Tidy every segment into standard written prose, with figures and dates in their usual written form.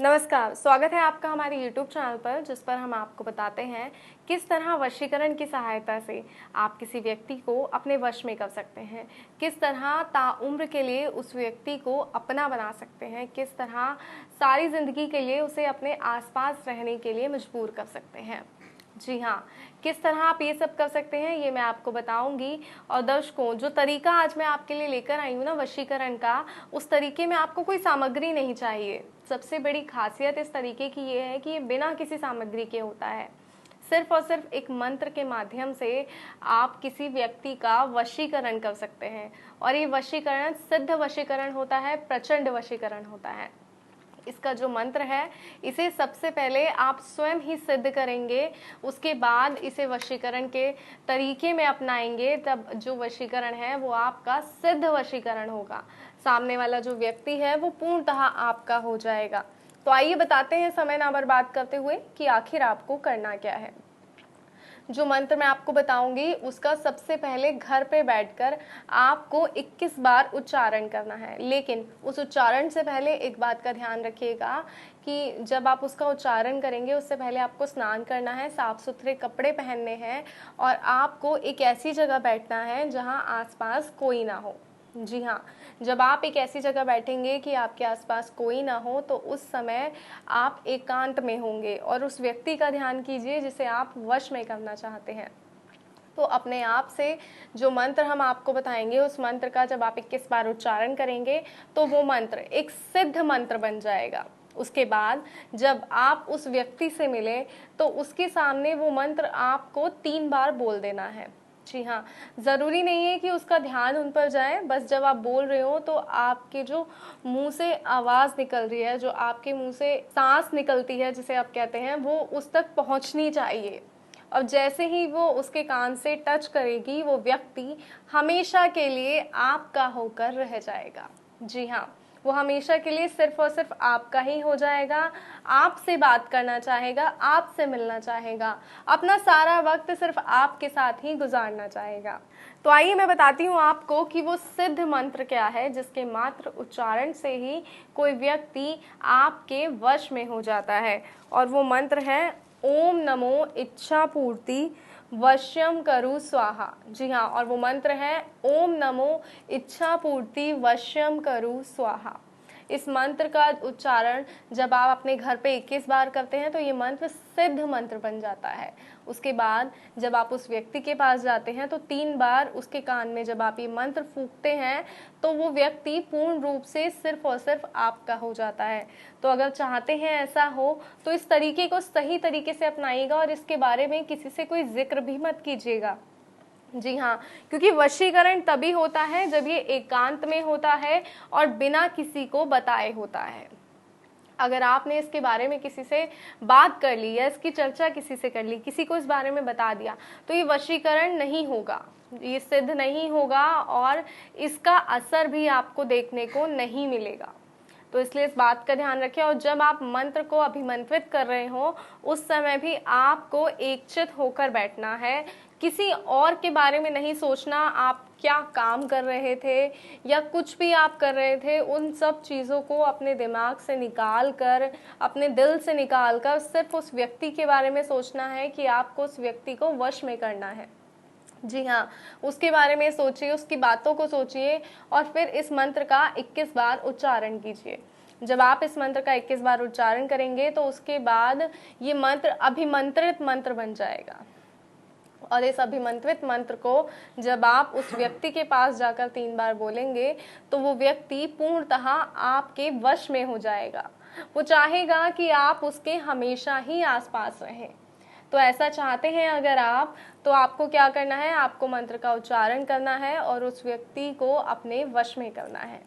नमस्कार, स्वागत है आपका हमारे YouTube चैनल पर, जिस पर हम आपको बताते हैं किस तरह वशीकरण की सहायता से आप किसी व्यक्ति को अपने वश में कर सकते हैं, किस तरह ताउम्र के लिए उस व्यक्ति को अपना बना सकते हैं, किस तरह सारी ज़िंदगी के लिए उसे अपने आसपास रहने के लिए मजबूर कर सकते हैं। जी हाँ, किस तरह आप ये सब कर सकते हैं ये मैं आपको बताऊंगी। और दर्शकों, जो तरीका आज मैं आपके लिए लेकर आई हूँ ना वशीकरण का, उस तरीके में आपको कोई सामग्री नहीं चाहिए। सबसे बड़ी खासियत इस तरीके की ये है कि ये बिना किसी सामग्री के होता है। सिर्फ और सिर्फ एक मंत्र के माध्यम से आप किसी व्यक्ति का वशीकरण कर सकते हैं। और ये वशीकरण सिद्ध वशीकरण होता है, प्रचंड वशीकरण होता है। इसका जो मंत्र है, इसे सबसे पहले आप स्वयं ही सिद्ध करेंगे, उसके बाद इसे वशीकरण के तरीके में अपनाएंगे, तब जो वशीकरण है वो आपका सिद्ध वशीकरण होगा। सामने वाला जो व्यक्ति है वो पूर्णतः आपका हो जाएगा। तो आइए बताते हैं समय ना बर्बाद करते हुए कि आखिर आपको करना क्या है। जो मंत्र मैं आपको बताऊंगी उसका सबसे पहले घर पे बैठकर आपको 21 बार उच्चारण करना है। लेकिन उस उच्चारण से पहले एक बात का ध्यान रखिएगा कि जब आप उसका उच्चारण करेंगे उससे पहले आपको स्नान करना है, साफ सुथरे कपड़े पहनने हैं और आपको एक ऐसी जगह बैठना है जहां आसपास कोई ना हो। जी हाँ, जब आप एक ऐसी जगह बैठेंगे कि आपके आसपास कोई ना हो तो उस समय आप एकांत में होंगे और उस व्यक्ति का ध्यान कीजिए जिसे आप वश में करना चाहते हैं। तो अपने आप से जो मंत्र हम आपको बताएंगे उस मंत्र का जब आप 21 बार उच्चारण करेंगे तो वो मंत्र एक सिद्ध मंत्र बन जाएगा। उसके बाद जब आप उस व्यक्ति से मिले तो उसके सामने वो मंत्र आपको 3 बार बोल देना है। जी हाँ, ज़रूरी नहीं है कि उसका ध्यान उन पर जाए, बस जब आप बोल रहे हो तो आपके जो मुंह से आवाज़ निकल रही है, जो आपके मुंह से सांस निकलती है जिसे आप कहते हैं, वो उस तक पहुंचनी चाहिए। और जैसे ही वो उसके कान से टच करेगी वो व्यक्ति हमेशा के लिए आपका होकर रह जाएगा। जी हाँ, वो हमेशा के लिए सिर्फ और सिर्फ आपका ही हो जाएगा, आपसे बात करना चाहेगा, आपसे मिलना चाहेगा, अपना सारा वक्त सिर्फ आपके साथ ही गुजारना चाहेगा। तो आइए मैं बताती हूँ आपको कि वो सिद्ध मंत्र क्या है जिसके मात्र उच्चारण से ही कोई व्यक्ति आपके वश में हो जाता है। और वो मंत्र है ओम नमो इच्छा पूर्ति वश्यम करु स्वाहा। जी हाँ, और वो मंत्र है ओम नमो इच्छा पूर्ति वश्यम करु स्वाहा। इस मंत्र का उच्चारण जब आप अपने घर पे 21 बार करते हैं तो ये मंत्र सिद्ध मंत्र बन जाता है। उसके बाद जब आप उस व्यक्ति के पास जाते हैं तो 3 बार उसके कान में जब आप ये मंत्र फूंकते हैं तो वो व्यक्ति पूर्ण रूप से सिर्फ और सिर्फ आपका हो जाता है। तो अगर चाहते हैं ऐसा हो तो इस तरीके को सही तरीके से अपनाइएगा और इसके बारे में किसी से कोई जिक्र भी मत कीजिएगा। जी हाँ, क्योंकि वशीकरण तभी होता है जब ये एकांत में होता है और बिना किसी को बताए होता है। अगर आपने इसके बारे में किसी से बात कर ली या इसकी चर्चा किसी से कर ली, किसी को इस बारे में बता दिया, तो ये वशीकरण नहीं होगा, ये सिद्ध नहीं होगा और इसका असर भी आपको देखने को नहीं मिलेगा। तो इसलिए इस बात का ध्यान रखें। और जब आप मंत्र को अभिमंत्रित कर रहे हो उस समय भी आपको एकचित होकर बैठना है, किसी और के बारे में नहीं सोचना। आप क्या काम कर रहे थे या कुछ भी आप कर रहे थे, उन सब चीज़ों को अपने दिमाग से निकाल कर, अपने दिल से निकाल कर सिर्फ उस व्यक्ति के बारे में सोचना है कि आपको उस व्यक्ति को वश में करना है। जी हाँ, उसके बारे में सोचिए, उसकी बातों को सोचिए और फिर इस मंत्र का 21 बार उच्चारण कीजिए। जब आप इस मंत्र का 21 बार उच्चारण करेंगे तो उसके बाद ये मंत्र अभिमंत्रित मंत्र बन जाएगा। और इस अभिमंत्रित मंत्र को जब आप उस व्यक्ति के पास जाकर 3 बार बोलेंगे तो वो व्यक्ति पूर्णतः आपके वश में हो जाएगा। वो चाहेगा कि आप उसके हमेशा ही आसपास रहें। तो ऐसा चाहते हैं अगर आप, तो आपको क्या करना है, आपको मंत्र का उच्चारण करना है और उस व्यक्ति को अपने वश में करना है।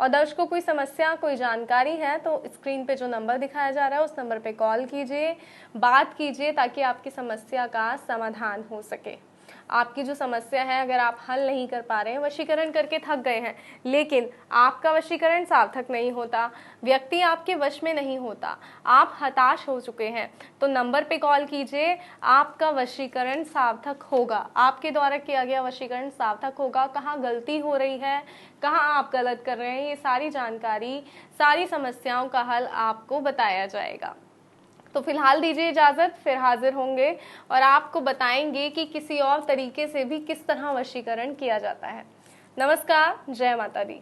और दर्शकों, कोई समस्या, कोई जानकारी है तो स्क्रीन पे जो नंबर दिखाया जा रहा है उस नंबर पे कॉल कीजिए, बात कीजिए ताकि आपकी समस्या का समाधान हो सके। आपकी जो समस्या है अगर आप हल नहीं कर पा रहे हैं, वशीकरण करके थक गए हैं लेकिन आपका वशीकरण सार्थक नहीं होता, व्यक्ति आपके वश में नहीं होता, आप हताश हो चुके हैं, तो नंबर पे कॉल कीजिए। आपका वशीकरण सार्थक होगा, आपके द्वारा किया गया वशीकरण सार्थक होगा। कहाँ गलती हो रही है, कहाँ आप गलत कर रहे हैं, ये सारी जानकारी, सारी समस्याओं का हल आपको बताया जाएगा। तो फिलहाल दीजिए इजाज़त, फिर हाजिर होंगे और आपको बताएंगे कि किसी और तरीके से भी किस तरह वशीकरण किया जाता है। नमस्कार, जय माता दी।